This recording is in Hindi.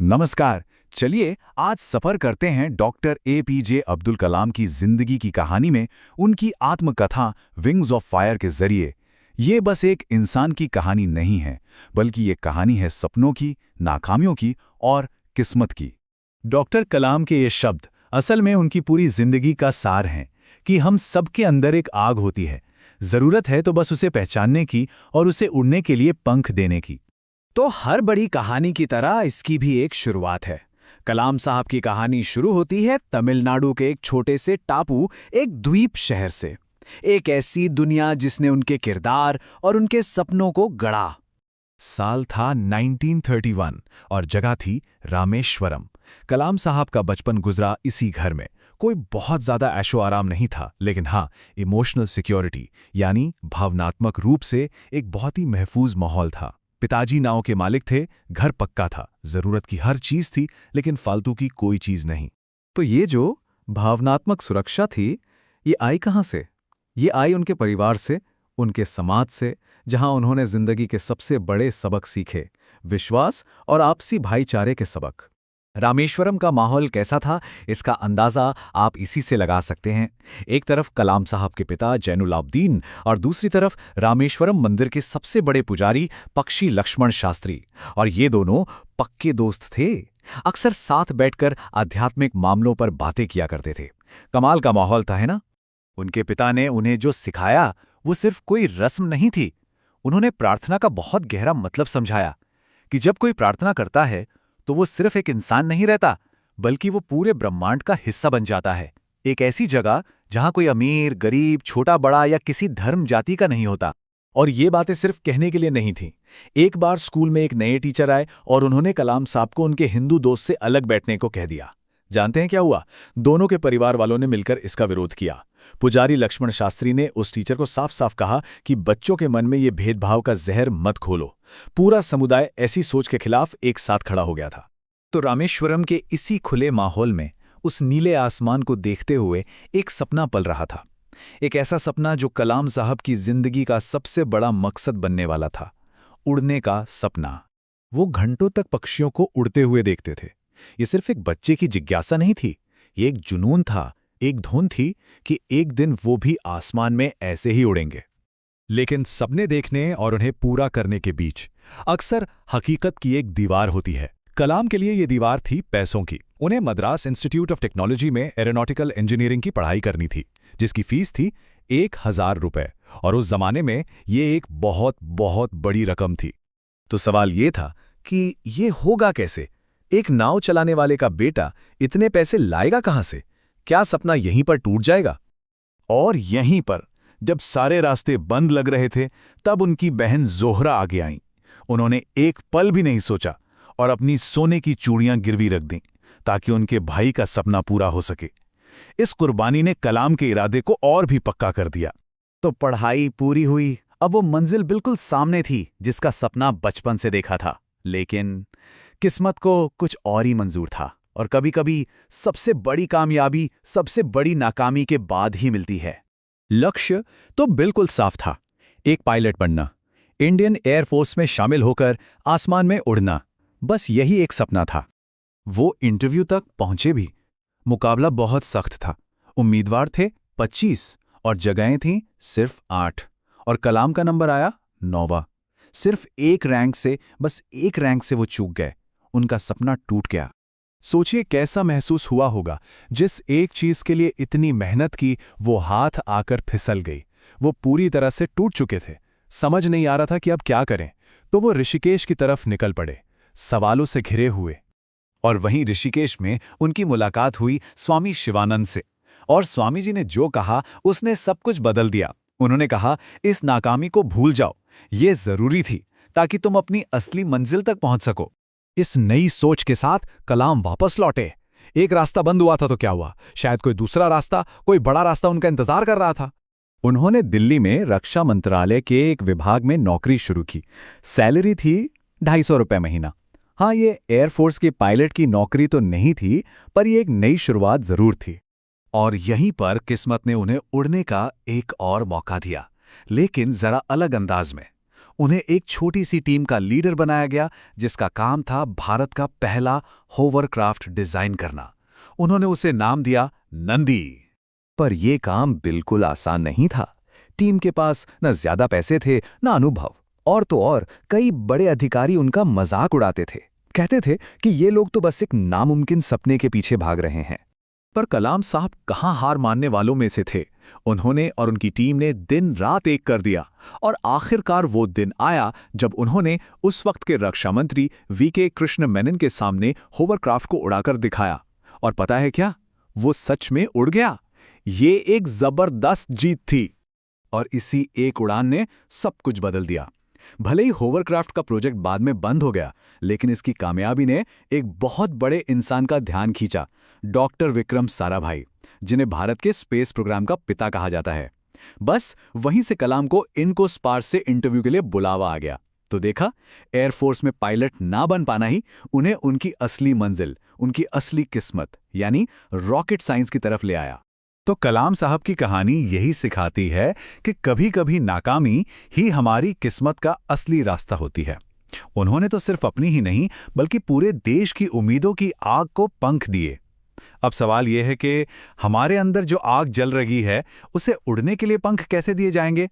नमस्कार। चलिए आज सफर करते हैं डॉक्टर एपीजे अब्दुल कलाम की जिंदगी की कहानी में, उनकी आत्मकथा विंग्स ऑफ फायर के जरिए। ये बस एक इंसान की कहानी नहीं है, बल्कि ये कहानी है सपनों की, नाकामियों की और किस्मत की। डॉक्टर कलाम के ये शब्द असल में उनकी पूरी जिंदगी का सार हैं कि हम सबके अंदर एक आग होती है, जरूरत है तो बस उसे पहचानने की और उसे उड़ने के लिए पंख देने की। तो हर बड़ी कहानी की तरह इसकी भी एक शुरुआत है। कलाम साहब की कहानी शुरू होती है तमिलनाडु के एक छोटे से टापू, एक द्वीप शहर से। एक ऐसी दुनिया जिसने उनके किरदार और उनके सपनों को गढ़ा। साल था 1931 और जगह थी रामेश्वरम। कलाम साहब का बचपन गुजरा इसी घर में। कोई बहुत ज्यादा ऐशो आराम नहीं था, लेकिन हाँ, इमोशनल सिक्योरिटी यानी भावनात्मक रूप से एक बहुत ही महफूज माहौल था। पिताजी नाव के मालिक थे, घर पक्का था, जरूरत की हर चीज थी, लेकिन फालतू की कोई चीज नहीं। तो ये जो भावनात्मक सुरक्षा थी, ये आई कहाँ से? ये आई उनके परिवार से, उनके समाज से, जहां उन्होंने जिंदगी के सबसे बड़े सबक सीखे, विश्वास और आपसी भाईचारे के सबक। रामेश्वरम का माहौल कैसा था, इसका अंदाजा आप इसी से लगा सकते हैं। एक तरफ कलाम साहब के पिता जैनुलाब्दीन और दूसरी तरफ रामेश्वरम मंदिर के सबसे बड़े पुजारी पक्षी लक्ष्मण शास्त्री। और ये दोनों पक्के दोस्त थे। अक्सर साथ बैठकर आध्यात्मिक मामलों पर बातें किया करते थे। कमाल का माहौल था, है ना? उनके पिता ने उन्हें जो सिखाया वो सिर्फ कोई रस्म नहीं थी। उन्होंने प्रार्थना का बहुत गहरा मतलब समझाया कि जब कोई प्रार्थना करता है तो वो सिर्फ एक इंसान नहीं रहता, बल्कि वो पूरे ब्रह्मांड का हिस्सा बन जाता है। एक ऐसी जगह जहां कोई अमीर, गरीब, छोटा बड़ा या किसी धर्म जाति का नहीं होता। और ये बातें सिर्फ कहने के लिए नहीं थीं। एक बार स्कूल में एक नए टीचर आए और उन्होंने कलाम साहब को उनके हिंदू दोस्त से अलग बैठने को कह दिया। जानते हैं क्या हुआ? दोनों के परिवार वालों ने मिलकर इसका विरोध किया। पुजारी लक्ष्मण शास्त्री ने उस टीचर को साफ साफ कहा कि बच्चों के मन में ये भेदभाव का जहर मत खोलो। पूरा समुदाय ऐसी सोच के खिलाफ एक साथ खड़ा हो गया था। तो रामेश्वरम के इसी खुले माहौल में, उस नीले आसमान को देखते हुए एक सपना पल रहा था। एक ऐसा सपना जो कलाम साहब की जिंदगी का सबसे बड़ा मकसद बनने वाला था, उड़ने का सपना। वो घंटों तक पक्षियों को उड़ते हुए देखते थे। ये सिर्फ एक बच्चे की जिज्ञासा नहीं थी, ये एक जुनून था, एक धुन थी कि एक दिन वो भी आसमान में ऐसे ही उड़ेंगे। लेकिन सपने देखने और उन्हें पूरा करने के बीच अक्सर हकीकत की एक दीवार होती है। कलाम के लिए ये दीवार थी पैसों की। उन्हें मद्रास इंस्टीट्यूट ऑफ टेक्नोलॉजी में एरोनॉटिकल इंजीनियरिंग की पढ़ाई करनी थी, जिसकी फीस थी 1000 रुपए, और उस जमाने में ये एक बहुत बहुत बड़ी रकम थी। तो सवाल ये था कि ये होगा कैसे? एक नाव चलाने वाले का बेटा इतने पैसे लाएगा कहां से? क्या सपना यहीं पर टूट जाएगा? और यहीं पर जब सारे रास्ते बंद लग रहे थे, तब उनकी बहन जोहरा आगे आईं। उन्होंने एक पल भी नहीं सोचा और अपनी सोने की चूड़ियां गिरवी रख दीं ताकि उनके भाई का सपना पूरा हो सके। इस कुर्बानी ने कलाम के इरादे को और भी पक्का कर दिया। तो पढ़ाई पूरी हुई। अब वो मंजिल बिल्कुल सामने थी जिसका सपना बचपन से देखा था। लेकिन किस्मत को कुछ और ही मंजूर था। और कभी-कभी सबसे बड़ी कामयाबी सबसे बड़ी नाकामी के बाद ही मिलती है। लक्ष्य तो बिल्कुल साफ था, एक पायलट बनना, इंडियन एयरफोर्स में शामिल होकर आसमान में उड़ना। बस यही एक सपना था। वो इंटरव्यू तक पहुंचे भी। मुकाबला बहुत सख्त था। उम्मीदवार थे 25 और जगहें थीं सिर्फ 8। और कलाम का नंबर आया 9वां। सिर्फ एक रैंक से, बस एक रैंक से वो चूक गए। उनका सपना टूट गया। सोचिए कैसा महसूस हुआ होगा। जिस एक चीज के लिए इतनी मेहनत की, वो हाथ आकर फिसल गई। वो पूरी तरह से टूट चुके थे। समझ नहीं आ रहा था कि अब क्या करें। तो वो ऋषिकेश की तरफ निकल पड़े, सवालों से घिरे हुए। और वहीं ऋषिकेश में उनकी मुलाकात हुई स्वामी शिवानंद से। और स्वामी जी ने जो कहा उसने सब कुछ बदल दिया। उन्होंने कहा, इस नाकामी को भूल जाओ, ये जरूरी थी ताकि तुम अपनी असली मंजिल तक पहुंच सको। इस नई सोच के साथ कलाम वापस लौटे। एक रास्ता बंद हुआ था तो क्या हुआ, शायद कोई दूसरा रास्ता, कोई बड़ा रास्ता उनका इंतजार कर रहा था। उन्होंने दिल्ली में रक्षा मंत्रालय के एक विभाग में नौकरी शुरू की। सैलरी थी 250 रुपये महीना। हाँ, ये एयरफोर्स के पायलट की नौकरी तो नहीं थी, पर यह एक नई शुरुआत जरूर थी। और यहीं पर किस्मत ने उन्हें उड़ने का एक और मौका दिया, लेकिन जरा अलग अंदाज में। उन्हें एक छोटी सी टीम का लीडर बनाया गया जिसका काम था भारत का पहला होवरक्राफ्ट डिजाइन करना। उन्होंने उसे नाम दिया नंदी। पर यह काम बिल्कुल आसान नहीं था। टीम के पास न ज्यादा पैसे थे न अनुभव, और तो और कई बड़े अधिकारी उनका मजाक उड़ाते थे। कहते थे कि ये लोग तो बस एक नामुमकिन सपने के पीछे भाग रहे हैं। पर कलाम साहब कहाँ हार मानने वालों में से थे। उन्होंने और उनकी टीम ने दिन रात एक कर दिया और आखिरकार वो दिन आया जब उन्होंने उस वक्त के रक्षा मंत्री वीके कृष्ण मेनन के सामने होवरक्राफ्ट को उड़ाकर दिखाया। और पता है क्या, वो सच में उड़ गया। ये एक जबरदस्त जीत थी। और इसी एक उड़ान ने सब कुछ बदल दिया। भले ही होवरक्राफ्ट का प्रोजेक्ट बाद में बंद हो गया, लेकिन इसकी कामयाबी ने एक बहुत बड़े इंसान का ध्यान खींचा, डॉक्टर विक्रम साराभाई, जिन्हें भारत के स्पेस प्रोग्राम का पिता कहा जाता है। बस वहीं से कलाम को इनकोस्पार्स से इंटरव्यू के लिए बुलावा आ गया। तो देखा, एयरफोर्स में पायलट ना बन पाना ही उन्हें उनकी असली मंजिल, उनकी असली किस्मत यानी रॉकेट साइंस की तरफ ले आया। तो कलाम साहब की कहानी यही सिखाती है कि कभी-कभी नाकामी ही हमारी किस्मत का असली रास्ता होती है। उन्होंने तो सिर्फ अपनी ही नहीं बल्कि पूरे देश की उम्मीदों की आग को पंख दिए। अब सवाल यह है कि हमारे अंदर जो आग जल रही है उसे उड़ने के लिए पंख कैसे दिए जाएंगे?